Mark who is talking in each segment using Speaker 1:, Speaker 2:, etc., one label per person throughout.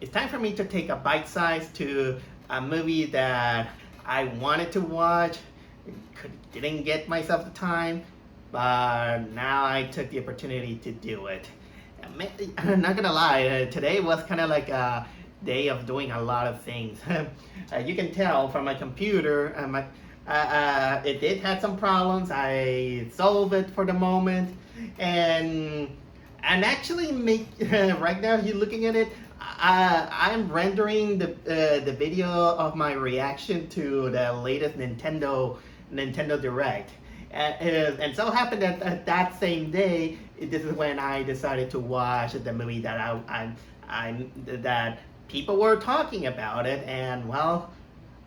Speaker 1: it's time for me to take a bite size to a movie that I wanted to watch, didn't get myself the time, but now I took the opportunity to do it. I'm not gonna lie, today was kind of like a day of doing a lot of things. You can tell from my computer, it did have some problems. I solved it for the moment, and actually make right now you're looking at it. I'm rendering the video of my reaction to the latest Nintendo Direct. And so happened that that same day, this is when I decided to watch the movie that that people were talking about it, and well,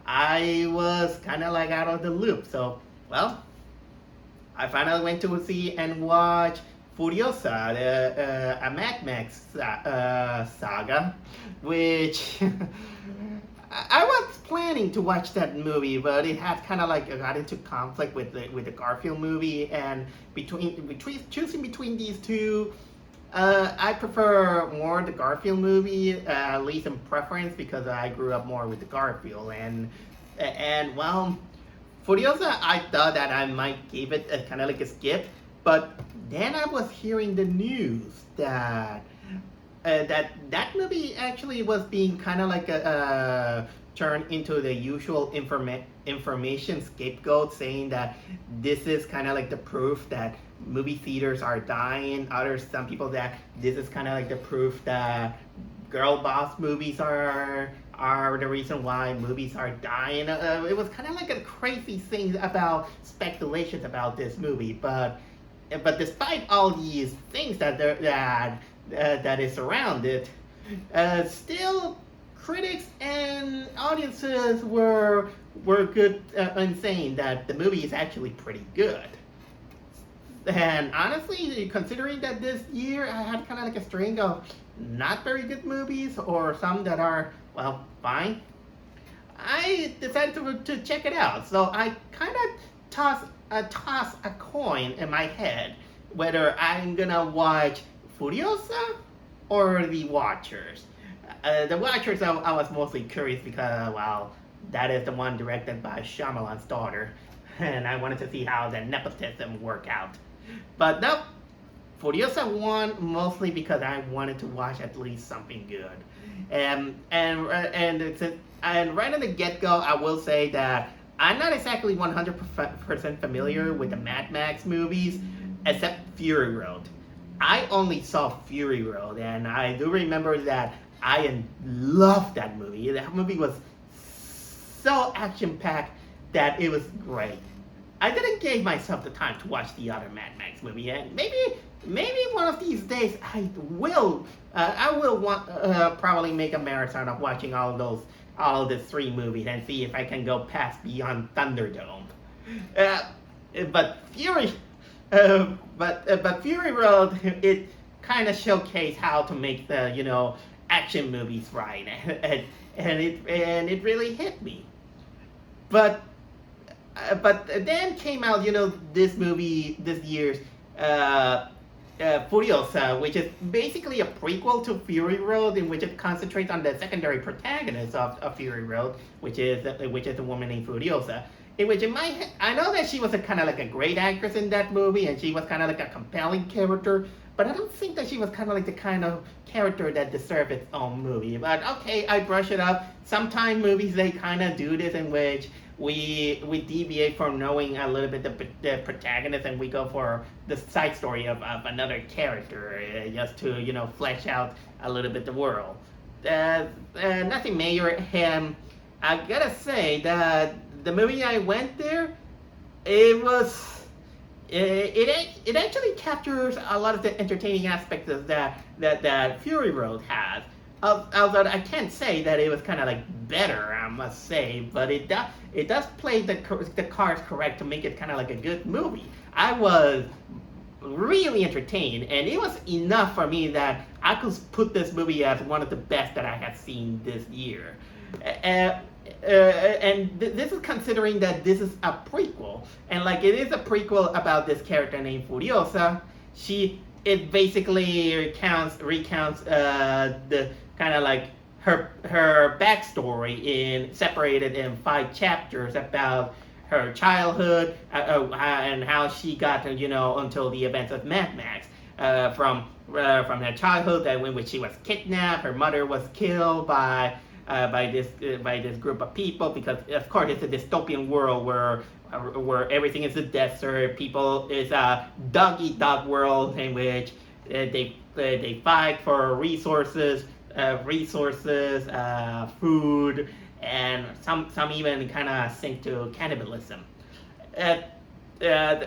Speaker 1: I was kind of like out of the loop. So, well, I finally went to see and watch Furiosa, a Mad Max Saga, which I was planning to watch that movie, but it had kind of like got into conflict with the Garfield movie, and between choosing between these two, I prefer more the Garfield movie, at least in preference, because I grew up more with the Garfield, and well, Furiosa, I thought that I might give it a kind of like a skip, but then I was hearing the news that that movie actually was being kind of like turned into the usual information scapegoat, saying that this is kind of like the proof that movie theaters are dying. Some people that this is kind of like the proof that girl boss movies are the reason why movies are dying. It was kind of like a crazy thing about speculations about this movie, but despite all these things that is around it, still critics and audiences were good in saying that the movie is actually pretty good. And honestly, considering that this year I had kind of like a string of not very good movies or some that are, well, fine, I decided to check it out. So I kind of toss a coin in my head whether I'm gonna watch Furiosa or The Watchers. The Watchers, I was mostly curious because, well, that is the one directed by Shyamalan's daughter, and I wanted to see how the nepotism work out. But nope, Furiosa won mostly because I wanted to watch at least something good. And right on the get-go, I will say that I'm not exactly 100% familiar with the Mad Max movies, except Fury Road. I only saw Fury Road, and I do remember that I loved that movie. That movie was so action-packed that it was great. I didn't give myself the time to watch the other Mad Max movie, and maybe one of these days I will probably make a marathon of watching all the three movies and see if I can go past Beyond Thunderdome. But Fury Road, it kind of showcased how to make the action movies right, and it really hit me. But then came out this movie this year's Furiosa, which is basically a prequel to Fury Road, in which it concentrates on the secondary protagonist of Fury Road, which is a woman named Furiosa. In which, in my head, I know that she was a kind of like a great actress in that movie, and she was kind of like a compelling character, but I don't think that she was kind of like the kind of character that deserved its own movie. But okay, I brush it up. Sometimes movies, they kind of do this, in which we deviate from knowing a little bit the protagonist, and we go for the side story of another character, just to flesh out a little bit the world. Nothing major. I gotta say that the movie I went there, it actually captures a lot of the entertaining aspects of that Fury Road has. Although I can't say that it was kind of like better, I must say, but it does play the cards correct to make it kind of like a good movie. I was really entertained, and it was enough for me that I could put this movie as one of the best that I have seen this year. This is considering that this is a prequel, and like it is a prequel about this character named Furiosa. It basically recounts the kind of like her backstory separated in 5 chapters about her childhood and how she got until the events of Mad Max. From her childhood, in which she was kidnapped, her mother was killed by this group of people, because of course it's a dystopian world where everything is a desert. People is a dog eat dog world in which they fight for resources, food, and some even kind of sink to cannibalism. Uh, uh,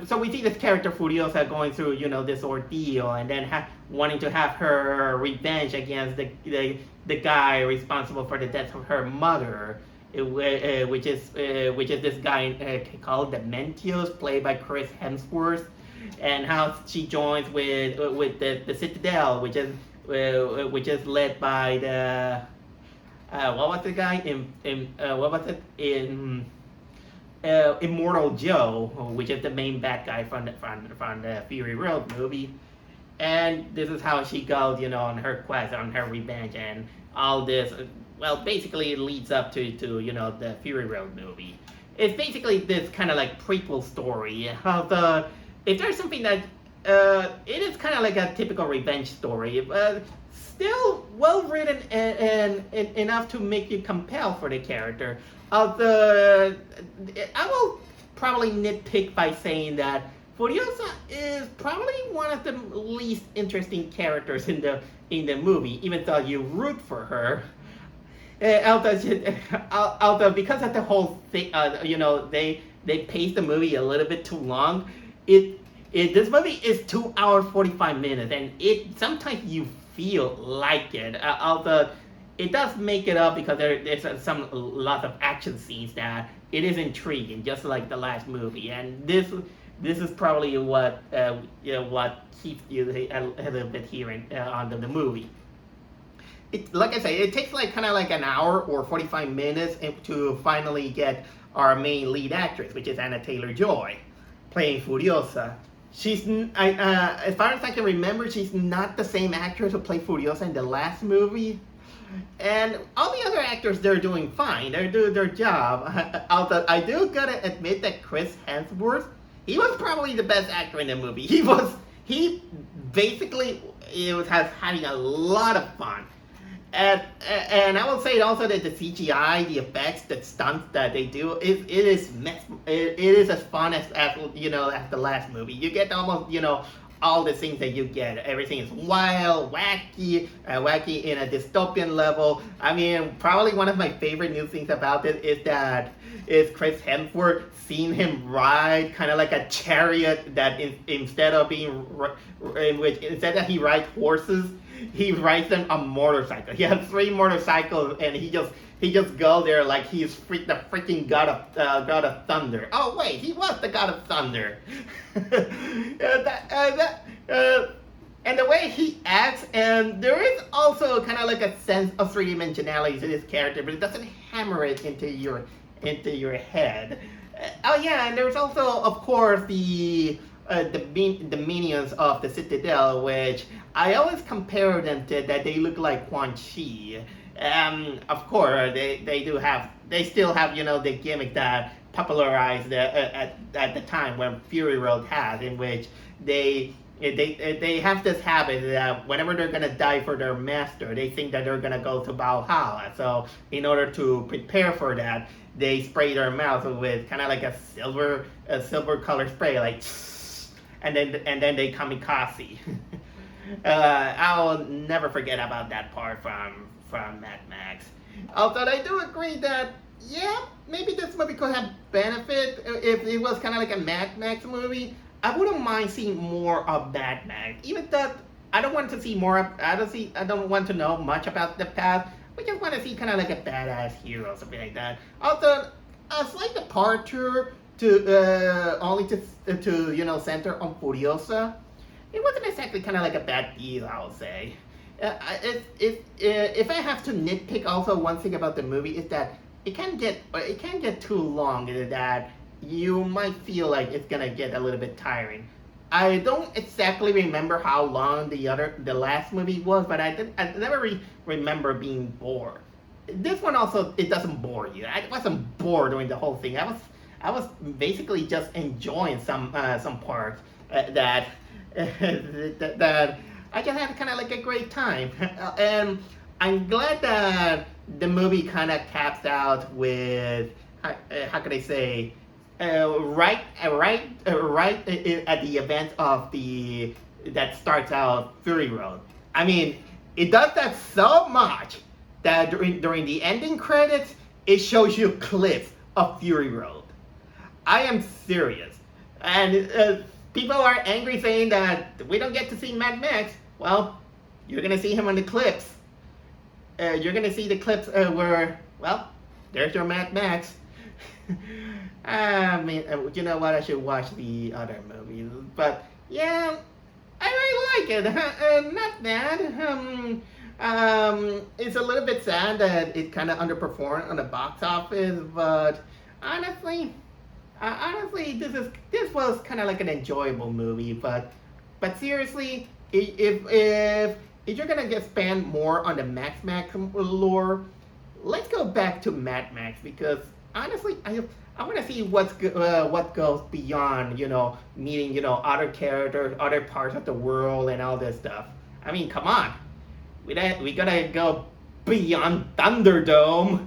Speaker 1: so we see this character Furiosa going through this ordeal, and then wanting to have her revenge against the guy responsible for the death of her mother, which is this guy called Dementios, played by Chris Hemsworth, and how she joins with the Citadel, which is led by the what was the guy in Immortal Joe, which is the main bad guy from the Fury Road movie. And this is how she goes, on her quest, on her revenge, and all this. Well, basically, it leads up to the Fury Road movie. It's basically this kind of like prequel story. If there's something that it is kind of like a typical revenge story, but still well written and enough to make you compel for the character. I will probably nitpick by saying that Furiosa is probably one of the least interesting characters in the movie, even though you root for her. Although because of the whole thing, they paced the movie a little bit too long. This movie is 2 hours 45 minutes, and sometimes you feel like it. Although it does make it up because there's lots of action scenes that it is intriguing, just like the last movie. And this is probably what keeps you a little bit here on the movie. Like I say, it takes kind of like an hour or 45 minutes to finally get our main lead actress, which is Anna Taylor-Joy, playing Furiosa. She's, as far as I can remember, she's not the same actress who played Furiosa in the last movie. And all the other actors, they're doing fine. They're doing their job. Although I do gotta admit that Chris Hemsworth, he was probably the best actor in the movie. He basically was having a lot of fun. And I will say also that the CGI, the effects, the stunts that they do, it is as fun as the last movie. You get almost all the things that you get. Everything is wild, wacky in a dystopian level. I mean, probably one of my favorite new things about this is Chris Hemsworth, seeing him ride kind of like a chariot that instead that he rides horses, he rides them on motorcycle. He has 3 motorcycles, and he just go there like he's the freaking god of thunder. Oh wait, he was the god of thunder. And the way he acts, and there is also kind of like a sense of 3-dimensionality to this character, but it doesn't hammer it into your head. Oh yeah, and there's also, of course, the minions of the Citadel, which I always compare them to that they look like Quan Chi. Of course, they still have the gimmick that popularized at the time when Fury Road has, in which they have this habit that whenever they're gonna die for their master, they think that they're gonna go to Valhalla. So in order to prepare for that, they spray their mouth with kind of like a silver color spray, like, and then they kamikaze. I will never forget about that part from Mad Max. Although I do agree that maybe this movie could have benefit if it was kind of like a Mad Max movie. I wouldn't mind seeing more of Mad Max. Even though I don't want to see more. I don't want to know much about the past. We just want to see kind of like a badass hero, something like that. Also, a slight departure to only to center on Furiosa. It wasn't exactly kind of like a bad deal, I would say. If I have to nitpick, also one thing about the movie is that it can get too long, that you might feel like it's gonna get a little bit tiring. I don't exactly remember how long the last movie was, but I never remember being bored. This one also, it doesn't bore you. I wasn't bored during the whole thing. I was basically just enjoying some parts that that I just had kind of like a great time, and I'm glad that the movie kind of caps out with how could I say right at the event of the that starts out Fury Road. I mean, it does that so much that during the ending credits, it shows you clips of Fury Road. I am serious, and people are angry saying that we don't get to see Mad Max. Well, you're gonna see him on the clips. You're gonna see the clips where, well, there's your Mad Max. I mean, you know what? I should watch the other movies, but yeah, I really like it. Not bad. It's a little bit sad that it kind of underperformed on the box office, but honestly, honestly, this was kind of like an enjoyable movie. But seriously, if you're gonna get spend more on the Max lore, let's go back to Mad Max because honestly, I want to see what goes beyond meeting other characters, other parts of the world, and all this stuff. I mean, come on, we gotta go beyond Thunderdome.